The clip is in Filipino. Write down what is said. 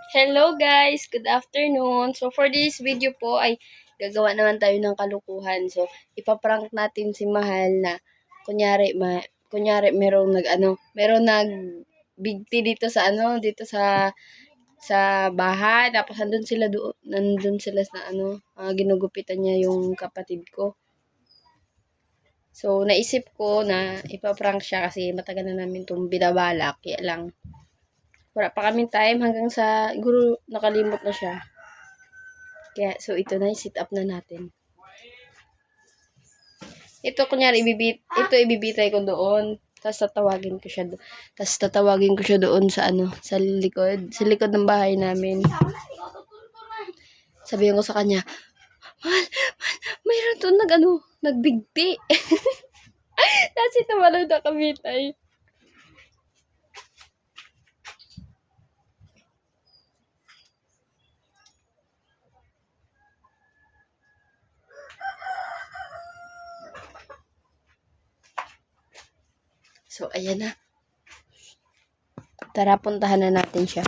Hello guys, good afternoon. So for this video po ay gagawa naman tayo ng kalukuhan. So ipaprank natin si Mahal na kunyari merong nag big T dito sa sa bahay. Tapos nandun sila sa ginugupitan niya yung kapatid ko. So naisip ko na ipaprank siya kasi matagal na namin itong binabalak. Kaya lang wala pa kaming time hanggang sa guro nakalimot na siya. Kaya, so ito na, sit up na natin. Ito, kunyari, ibibitay ko doon. Tapos tatawagin ko siya doon sa sa likod ng bahay namin. Sabihin ko sa kanya, Mahal, mayroon to nagbigti. Tapos ito malong nakabitay. So, ayan na. Tara, puntahan na natin siya.